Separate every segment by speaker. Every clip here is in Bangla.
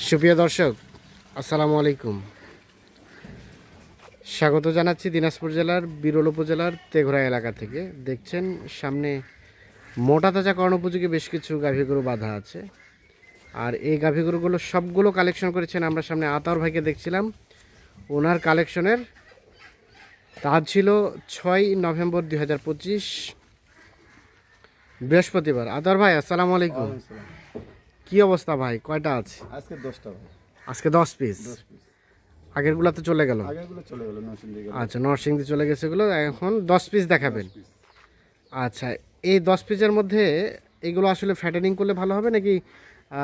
Speaker 1: সুপ্রিয় দর্শক, আসসালামু আলাইকুম। স্বাগত জানাচ্ছি দিনাজপুর জেলার বিরল উপজেলার তেঘরা এলাকা থেকে। দেখছেন সামনে মোটা তাজা কর্ণ উপযোগী বেশ কিছু গাভী গরু বাঁধা আছে। আর এই গাভী গরুগুলো সবগুলো কালেকশন করেছেন আমরা সামনে আতাউর ভাইকে দেখছিলাম। ওনার কালেকশনের তাজ ছিল 6 নভেম্বর 2025 বৃহস্পতিবার। আতাউর ভাই আসসালামু আলাইকুম। কি অবস্থা ভাই, কয়টা আছে?
Speaker 2: আজকে 10টা ভাই।
Speaker 1: আজকে 10 পিস। আগেরগুলো তো চলে গেল।
Speaker 2: আগেরগুলো চলে গেল, নরসিংদী গেল।
Speaker 1: আচ্ছা, নরসিংদী চলে গেছে এগুলো। এখন 10 পিস দেখাবেন। আচ্ছা, এই 10 পিসের মধ্যে এগুলো আসলে ফ্যাটেনিং করলে ভালো হবে নাকি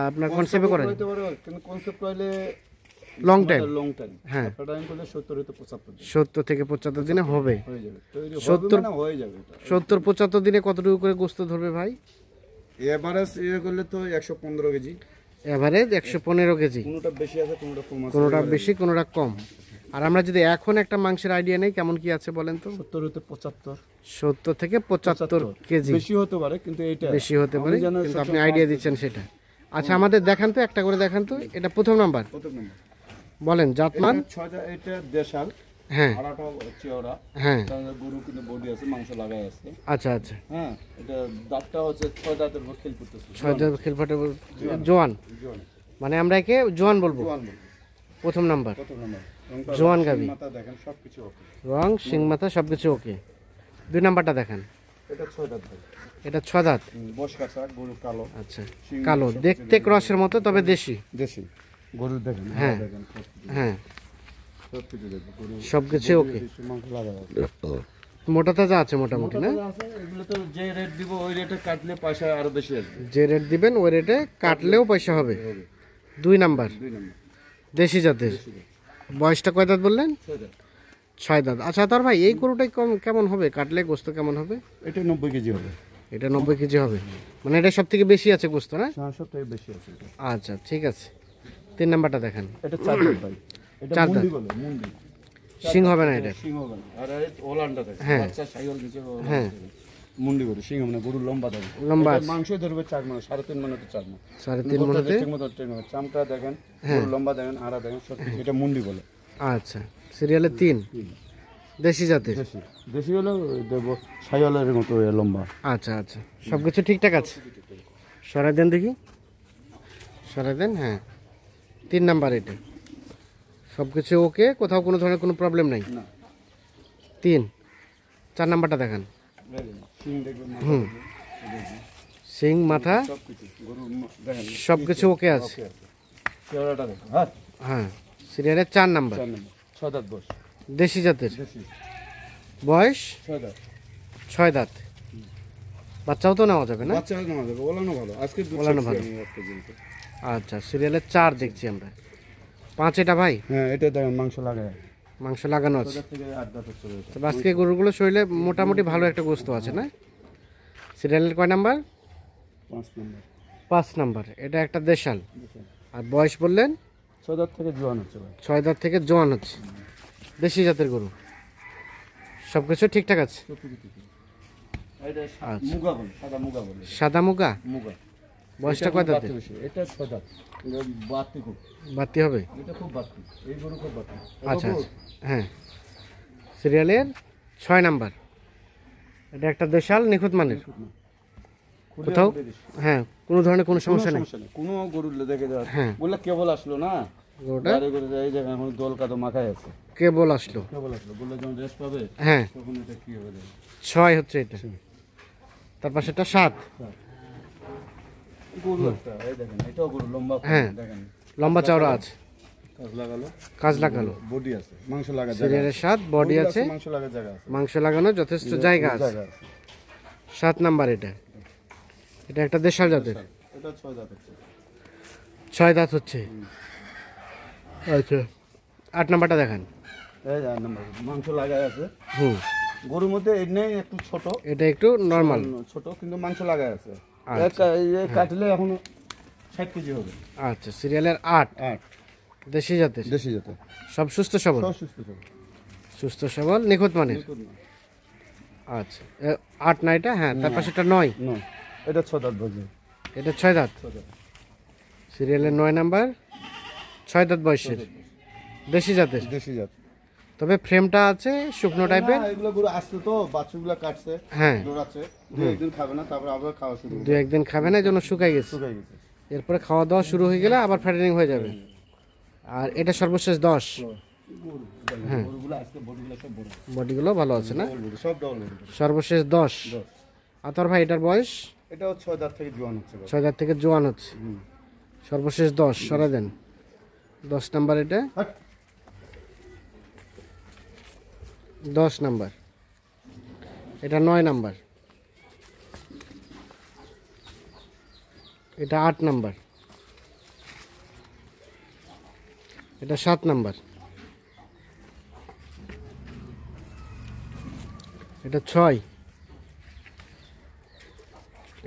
Speaker 1: আপনার কনসেপ্টে করেন?
Speaker 2: হইতে পারে, কিন্তু কনসেপ্ট কইলে
Speaker 1: লং টাইম।
Speaker 2: হ্যাঁ, ফ্যাটাইং করলে 70 হইতে 75 দিন।
Speaker 1: 70 থেকে 75 দিনে হবে।
Speaker 2: হয়ে যাবে। তৈরি
Speaker 1: 70
Speaker 2: হবে, হয়ে যাবে এটা।
Speaker 1: 70-75 দিনে কতটুকু করে গোশত ধরবে ভাই?
Speaker 2: এভারেজ করলে তো 115 কেজি।
Speaker 1: Average 115 KG.
Speaker 2: কোনটা বেশি আছে, কোনটা কম আছে।
Speaker 1: কোনটা বেশি, কোনটা কম। আর আমরা যদি এখন একটা মাংসের আইডিয়া নেই, কেমন কি আছে বলেন তো?
Speaker 2: 70 হইতে 75।
Speaker 1: 70 থেকে 75 কেজি।
Speaker 2: বেশি হতে পারে, কিন্তু এটা
Speaker 1: বেশি হতে পারে, কিন্তু আপনি আইডিয়া দিচ্ছেন সেটা। আচ্ছা, আমাদের দেখান তো, একটা করে দেখান তো। এটা প্রথম নাম্বার বলেন, জাতমান।
Speaker 2: এটা দেশাল।
Speaker 1: হ্যাঁ,
Speaker 2: আড়াটা হচ্ছে ওরা।
Speaker 1: হ্যাঁ,
Speaker 2: গরু কিন্তু বডি আছে, মাংস লাগাই আছে।
Speaker 1: আচ্ছা আচ্ছা।
Speaker 2: হ্যাঁ, এটা দাঁতটা হচ্ছে 6 দাঁতের উপর খেল করতেছে।
Speaker 1: 6 দাঁত খেলফাটে জোয়ান, মানে আমরা একে জোয়ান বলবো। প্রথম নাম্বার জোয়ান গাবি।
Speaker 2: মাথা দেখেন, সবকিছু ওকে।
Speaker 1: রং, শিং মাথা সবকিছু ওকে। 2 নাম্বারটা দেখান।
Speaker 2: এটা 6 দাঁত ভাই।
Speaker 1: এটা 6 দাঁত।
Speaker 2: বস কাঁচা, গরু কালো।
Speaker 1: আচ্ছা, কালো, দেখতে ক্রসের মতো, তবে দেশি।
Speaker 2: দেশি গরু দেখেন।
Speaker 1: হ্যাঁ
Speaker 2: দেখেন,
Speaker 1: হ্যাঁ,
Speaker 2: সবকিছু দেখেন। গরু
Speaker 1: সবকিছু ওকে।
Speaker 2: মাংস লাগা আছে।
Speaker 1: মোটা তাজা আছে মোটামুটি না?
Speaker 2: এগুলো তো যে রেট দিব ওই রেটে কাটলে পয়সা আরো বেশি আসবে।
Speaker 1: যে রেট দিবেন ওই রেটে কাটলেও পয়সা হবে। 2 নাম্বার
Speaker 2: 2 নম্বর
Speaker 1: দেশি জাতের। বয়সটা কয় দাঁত বললেন?
Speaker 2: 6 দাঁত।
Speaker 1: 6 দাঁত। আচ্ছা তার ভাই, এই গরুটাই কেমন হবে কাটলে? গোস্ত কেমন হবে?
Speaker 2: এটা 90 কেজি হবে।
Speaker 1: এটা 90 কেজি হবে, মানে এটা সব থেকে বেশি আছে গোস্ত না?
Speaker 2: সবটাই বেশি আছে এটা।
Speaker 1: আচ্ছা ঠিক আছে। 3 নাম্বারটা দেখান।
Speaker 2: এটা 4 দাঁত ভাই। এটা
Speaker 1: 4 দাঁত।
Speaker 2: মুন্ডি বলে, মুন্ডি।
Speaker 1: সিং হবে না এটা?
Speaker 2: সিং হবে না। আর এই ওলানটা দেখেন,
Speaker 1: হ্যাঁ।
Speaker 2: বাচ্চা সাইকেল দিছে।
Speaker 1: হ্যাঁ,
Speaker 2: মুন্ডি গরু, সিং হবে না। গরু লম্বা থাকে,
Speaker 1: লম্বা
Speaker 2: এটা
Speaker 1: আছে।
Speaker 2: মাংস ধরবে 4 মাস, 3.5 মাসে 4 মাস।
Speaker 1: 3.5 মনেতে।
Speaker 2: ঠিকমতো ট্রেন হবে। চামটা দেখেন, গরু লম্বা দেখেন, আড়া দেখেন, সব কিছু। এটা মুন্ডি বলে।
Speaker 1: আচ্ছা, সিরিয়ালে 3 দেশি জাতের।
Speaker 2: দেশি দেশি হলো দেবো সাইকেলের মতো লম্বা।
Speaker 1: আচ্ছা আচ্ছা, সব কিছু ঠিকঠাক আছে। সরাই দেন দেখি, সরাই দেন। হ্যাঁ, 3 নাম্বার এটা। সব কিছু ওকে, কোথাও কোনো ধরনের কোনো প্রবলেম নাই।
Speaker 2: না।
Speaker 1: 3। 4 নাম্বারটা দেখান।
Speaker 2: সিং দেখবেন,
Speaker 1: হুম, সিং মাথা
Speaker 2: সব কিছু। গরু দেখেন,
Speaker 1: সব কিছু ওকে আছে।
Speaker 2: চেহারাটা দেখেন। হ্যাঁ,
Speaker 1: হ্যাঁ, সিরিয়ালের 4 নাম্বার
Speaker 2: 4 নম্বর। 6 দাঁত বয়স।
Speaker 1: দেশি জাতের।
Speaker 2: দেশি
Speaker 1: বয়স
Speaker 2: 6 দাঁত।
Speaker 1: 6 দাঁত। বাচ্চাও তো নেওয়া যাবে না?
Speaker 2: বাচ্চা নেওয়া যাবে, ওলানো ভালো। আজকে দুধ
Speaker 1: ওলানো ভালো।
Speaker 2: আমি একটা জিনিস।
Speaker 1: আচ্ছা, সিরিয়ালের 4 দেখছি আমরা। 5 এটা ভাই?
Speaker 2: হ্যাঁ, এটা দেখেন, মাংস লাগায়।
Speaker 1: মাংস লাগানো
Speaker 2: 6
Speaker 1: আছে।
Speaker 2: দাঁত থেকে 8 দাঁত চলে যায়।
Speaker 1: তো আজকে গরুগুলো শরীরে মোটামুটি ভালো একটা গোস্ত আছে না? সিরিয়ালের কয় নাম্বার?
Speaker 2: 5 নম্বর।
Speaker 1: 5 নাম্বার। এটা একটা দেশাল। আর বয়স বললেন?
Speaker 2: 6 দাঁত থেকে জোয়ান হচ্ছে ভাই।
Speaker 1: 6 দাঁত থেকে জোয়ান হচ্ছে। দেশি জাতের গরু, সব কিছু ঠিকঠাক আছে।
Speaker 2: এটা
Speaker 1: আচ্ছা।
Speaker 2: মুগা বলে, সাদা মুগা বলে।
Speaker 1: সাদা মুগা।
Speaker 2: মুগা।
Speaker 1: বয়সটা কয় দাঁতের?
Speaker 2: এটা 6 দাঁত। বাতি খুব।
Speaker 1: বাতি হবে?
Speaker 2: এটা খুব বাতি। এই গরু খুব বাতি।
Speaker 1: আচ্ছা আচ্ছা, হ্যাঁ। সিরিয়ালের 6 নাম্বার। এটা একটা দেশাল, নিখুঁত মানের। কোথাও হ্যাঁ কোনো ধরনের কোনো সমস্যা নেই।
Speaker 2: কোনো গরু দেখে যাওয়া।
Speaker 1: হ্যাঁ,
Speaker 2: বললে কেবল আসলো না
Speaker 1: গরুটা
Speaker 2: গাড়ি করে, এই জায়গায় এখন দোল কাদো মাখায় আছে।
Speaker 1: কেবল আসলো।
Speaker 2: কেবল আসলো, বললে যখন রেস্ট পাবে
Speaker 1: হ্যাঁ,
Speaker 2: তখন এটা কি হবে দেখেন।
Speaker 1: 6 হচ্ছে এটা। তার পাশে এটা 7।
Speaker 2: গরু একটা, এই দেখেন, এটাও গরু লম্বা।
Speaker 1: হ্যাঁ,
Speaker 2: দেখেন,
Speaker 1: লম্বা চওড়া আছে,
Speaker 2: কাজ লাগালো,
Speaker 1: কাজ লাগালো।
Speaker 2: বডি আছে, মাংস লাগা জায়গা
Speaker 1: সিরিয়ালের 7, বডি আছে,
Speaker 2: মাংস লাগা জায়গা আছে,
Speaker 1: মাংস লাগানো যথেষ্ট জায়গা আছে। 7 নাম্বার এটা। এটা একটা দেশাল জাতের।
Speaker 2: এটা 6 দাঁত হচ্ছে।
Speaker 1: 6 দাঁত হচ্ছে। আচ্ছা, 8 নাম্বারটা দেখান।
Speaker 2: এই 8 নাম্বার, মাংস লাগায় আছে।
Speaker 1: হুম,
Speaker 2: গরুর মধ্যে এমনি একটু ছোট,
Speaker 1: এটা একটু নরমাল
Speaker 2: ছোট, কিন্তু মাংস লাগায় আছে।
Speaker 1: আচ্ছা,
Speaker 2: এই কাটলে এখন 60 কেজি হবে।
Speaker 1: আচ্ছা, সিরিয়ালের 8। দেশি জাতের,
Speaker 2: দেশি জাতের,
Speaker 1: সব সুস্থ সবল।
Speaker 2: সব সুস্থ সবল,
Speaker 1: সুস্থ সবল, নিখুঁত মানের। আচ্ছা, 8 না এটা? হ্যাঁ, তার পাশে এটা 9।
Speaker 2: এটা 6 দাঁত বলছে।
Speaker 1: এটা 6 দাঁত।
Speaker 2: 6 দাঁত।
Speaker 1: সিরিয়ালের 9 নাম্বার। 6 দাঁত বয়সের দেশি জাতের,
Speaker 2: দেশি জাত।
Speaker 1: তবে ফ্রেমটা আছে শুকনো টাইপের।
Speaker 2: এগুলো গরু আসছে তো বাচ্চাগুলো কাটছে,
Speaker 1: হ্যাঁ,
Speaker 2: দৌড়াচ্ছে, দু একদিন খাবে না, তারপর আবার খাওয়া শুরু
Speaker 1: দু একদিন খাবে না, এই জন্য শুকাই গেছে।
Speaker 2: শুকাই গেছে।
Speaker 1: এরপরে খাওয়া দাওয়া শুরু হয়ে গেলে আবার ফ্যাটেনিং হয়ে যাবে। আর এটা সর্বশেষ 10। হ্যাঁ,
Speaker 2: গরুগুলো আজকে বডিগুলো সব বড়,
Speaker 1: বডিগুলো ভালো আছে না?
Speaker 2: সব ডবল বডি।
Speaker 1: সর্বশেষ 10। আতর ভাই এটার বয়স?
Speaker 2: এটাও 6 দাঁত থেকে জোয়ান হচ্ছে।
Speaker 1: 6 দাঁত থেকে জোয়ান হচ্ছে। সর্বশেষ 10 সরা দেন। 10 নাম্বার এটা, 10 নাম্বার। এটা 9 নাম্বার। এটা 8 নাম্বার। এটা 7 নাম্বার। এটা 6।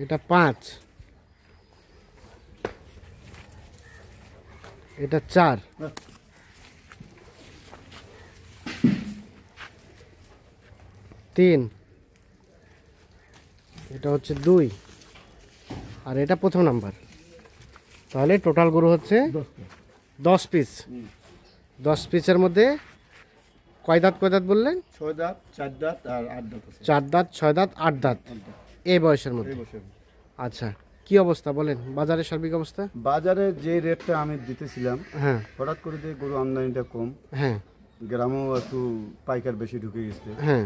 Speaker 1: এটা 5। এটা 4। তিন। এটা হচ্ছে 2। আর এটা প্রথম নাম্বার। তাহলে টোটাল গরু হচ্ছে 10 পিস। 10 পিসের মধ্যে কয় দাঁত বললেন?
Speaker 2: 6 দাঁত, 4 দাঁত আর 8 দাঁত আছে।
Speaker 1: 4 দাঁত, 6 দাঁত, 8 দাঁত এই বয়সের মধ্যে।
Speaker 2: এই বছর
Speaker 1: আচ্ছা, কি অবস্থা বলেন বাজারের সার্বিক অবস্থা?
Speaker 2: বাজারে যে রেটটা আমি দিতেছিলাম,
Speaker 1: হ্যাঁ
Speaker 2: হঠাৎ করে দিয়ে গরু আমদানিটা কম,
Speaker 1: হ্যাঁ
Speaker 2: গ্রামেও একটু পাইকার বেশি ঢুকে গেছে,
Speaker 1: হ্যাঁ,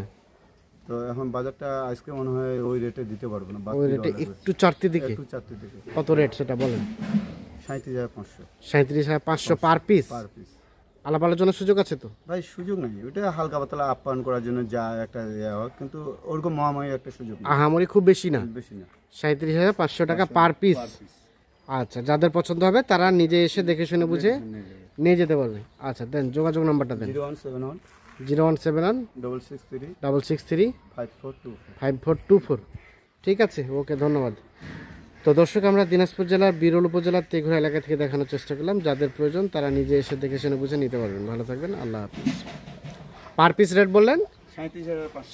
Speaker 2: তো এখন বাজারটা আজকে মনে হয় ওই রেটে দিতে পারবো না,
Speaker 1: ওই রেটে একটু চারটি দিকে।
Speaker 2: একটু 4 দিকে।
Speaker 1: কত রেট সেটা বলেন?
Speaker 2: 37,500
Speaker 1: 37,500 পার পিস।
Speaker 2: Per piece.
Speaker 1: আলাপ আলোচনার সুযোগ আছে তো?
Speaker 2: ভাই সুযোগ নাই, ওটা হালকা পাতলা আপ্যায়ন করার জন্য যা একটা ইয়ে হয়, কিন্তু ওরকম মহামারী একটা সুযোগ নেই,
Speaker 1: আহামরি খুব বেশি না।
Speaker 2: বেশি না।
Speaker 1: 37,500 টাকা পার পিস। আচ্ছা, যাদের পছন্দ হবে তারা নিজে এসে দেখে শুনে বুঝে নিয়ে যেতে পারবে। আচ্ছা দেন, যোগাযোগ নাম্বারটা দেন।
Speaker 2: 0171
Speaker 1: 0171
Speaker 2: 663
Speaker 1: 663
Speaker 2: 5424।
Speaker 1: 5424। ঠিক আছে, ওকে, ধন্যবাদ। তো দর্শক, আমরা দিনাজপুর জেলার বিরল উপজেলার তেঘরা এলাকা থেকে দেখানোর চেষ্টা করলাম। যাদের প্রয়োজন তারা নিজে এসে দেখে শুনে বুঝে নিতে পারবেন। ভালো থাকবেন, আল্লাহ হাফিজ। পার পিস রেট বললেন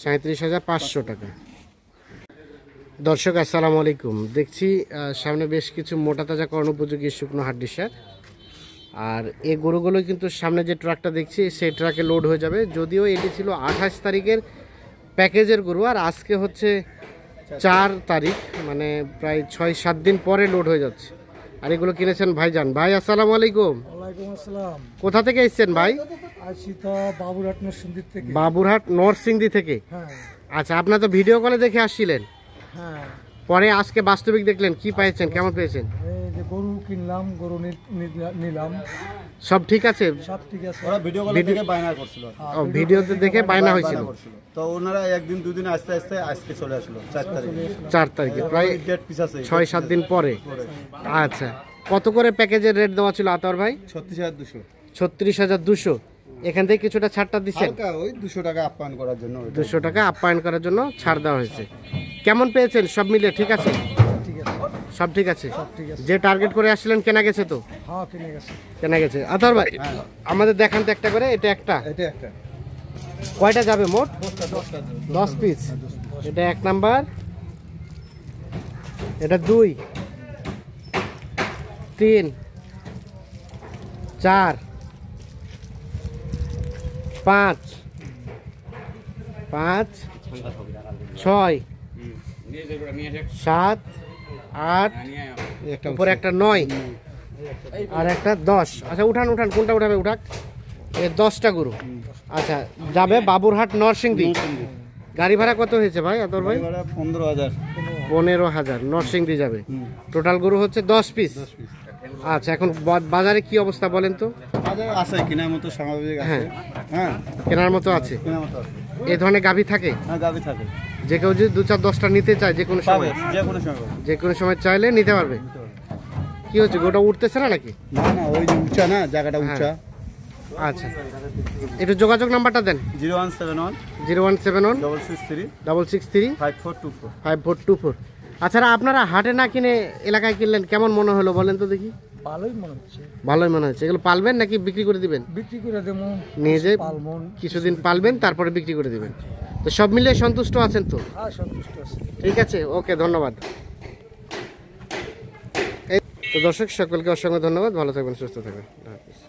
Speaker 1: 37,500 টাকা। দর্শক আসসালামু আলাইকুম। দেখছি সামনে বেশ কিছু মোটা তাজা কর্ণ উপযোগী শুকনো হাড্ডি সার। আর এই গরুগুলো কিন্তু সামনে যে ট্রাকটা দেখছি সেই ট্রাকে লোড হয়ে যাবে। যদিও এটি ছিল 28 তারিখের প্যাকেজের গরু, আর আজকে হচ্ছে 4 তারিখ, মানে প্রায় 6-7 দিন পরে লোড হয়ে যাচ্ছে। আর এগুলো কিনেছেন ভাইজান। ভাই আসসালামু আলাইকুম।
Speaker 3: ওয়ালাইকুম আসসালাম।
Speaker 1: কোথা থেকে এসেছেন ভাই?
Speaker 3: আছি তো বাবুরহাট নরসিংদী থেকে।
Speaker 1: বাবুরহাট নরসিংদী থেকে।
Speaker 3: হ্যাঁ
Speaker 1: আচ্ছা, আপনার তো ভিডিও কলে দেখে আসছিলেন,
Speaker 3: হ্যাঁ,
Speaker 1: পরে আজকে বাস্তবিক দেখলেন, কি পেয়েছেন, কেমন পেয়েছেন?
Speaker 3: এই যে গরু কিনলাম, গরু নিলাম,
Speaker 1: সব ঠিক আছে?
Speaker 3: সব ঠিক আছে।
Speaker 2: ওরা ভিডিও কল থেকে বায়না করছিল,
Speaker 1: ও, ভিডিওতে দেখে বায়না হয়েছিল।
Speaker 2: তো ওনারা একদিন দুদিন আস্তে আস্তে আজকে চলে আসলো 4 তারিখে।
Speaker 1: 4 তারিখে, প্রায়
Speaker 2: ডেট পিস আছে
Speaker 1: 6-7 দিন পরে। আচ্ছা, কত করে প্যাকেজের রেট দেওয়া ছিল আতর ভাই?
Speaker 2: 36,200।
Speaker 1: 36,200। এখান থেকে কিছুটা ছাড়টা দিচ্ছেন?
Speaker 2: হালকা ওই 200 টাকা আপ্যায়ন করার জন্য।
Speaker 1: 200 টাকা আপ্যায়ন করার জন্য ছাড় দেওয়া হয়েছে। কেমন পেয়েছেন সব মিলে? ঠিক আছে,
Speaker 3: ঠিক আছে,
Speaker 1: সব ঠিক আছে।
Speaker 3: ঠিক আছে।
Speaker 1: যে টার্গেট করে আসছিলেন কেনা গেছে তো?
Speaker 3: হ্যাঁ, কিনে গেছে।
Speaker 1: কেনা গেছে। আতর ভাই আমাদের দেখান তো একটা করে। এটা একটা,
Speaker 2: এটা একটা
Speaker 1: কয়টা যাবে মোট? 10 পিস। এটা 1 নাম্বার, এটা 2, 3, 4, 5, 6, 7, 8, উপরে একটা 9 আর একটা 10। আচ্ছা উঠান, কোনটা উঠাবে? উঠাক। এ 10টা গরু। আচ্ছা, যাবে বাবুরহাট নরসিংদী। গাড়ি ভাড়া কত হয়েছে ভাই আতর ভাই?
Speaker 2: 15,000।
Speaker 1: 15,000 নরসিংদী যাবে। টোটাল গরু হচ্ছে 10 পিস। আচ্ছা, এখন বাজারে কি অবস্থা বলেন তো?
Speaker 2: বাজার আছে কেনার মতো স্বাভাবিক আছে।
Speaker 1: হ্যাঁ।
Speaker 2: হ্যাঁ,
Speaker 1: কেনার মতো আছে।
Speaker 2: কেনার মতো আছে।
Speaker 1: এই ধরনের গাভী থাকে?
Speaker 2: হ্যাঁ, গাবি থাকে।
Speaker 1: যে কেউ যদি 2-4-10টা নিতে চায় যে কোনো
Speaker 2: পাবে,
Speaker 1: সময়,
Speaker 2: যে কোনো সময়।
Speaker 1: যে কোনো সময় চাইলে নিতে পারবে। কি হচ্ছে, গোটা উঠতেছে না নাকি?
Speaker 2: না না, ওই যে উঁচা না, জায়গাটা উঁচা।
Speaker 1: আচ্ছা, একটু যোগাযোগ নাম্বারটা দেন।
Speaker 2: 0171
Speaker 1: 0171
Speaker 2: 663
Speaker 1: 663
Speaker 2: 5424।
Speaker 1: 5424। আচ্ছা, আপনারা হাটে না কিনে এলাকায় কিনলেন, কেমন মনে হলো বলেন তো দেখি?
Speaker 3: ভালোই মনে হচ্ছে।
Speaker 1: ভালোই মনে হচ্ছে। এগুলো পালবেন নাকি বিক্রি করে দিবেন?
Speaker 3: বিক্রি করে দেবো,
Speaker 1: নিয়ে যে
Speaker 3: পালমন।
Speaker 1: কিছুদিন পালবেন, তারপরে বিক্রি করে দিবেন। তো সব মিলিয়ে সন্তুষ্ট আছেন তো?
Speaker 3: হ্যাঁ, সন্তুষ্ট আছে।
Speaker 1: ঠিক আছে, ওকে, ধন্যবাদ। তো দর্শক সকলকে অসংখ্য ধন্যবাদ, ভালো থাকবেন, সুস্থ থাকবেন, আল্লাহ হাফেজ।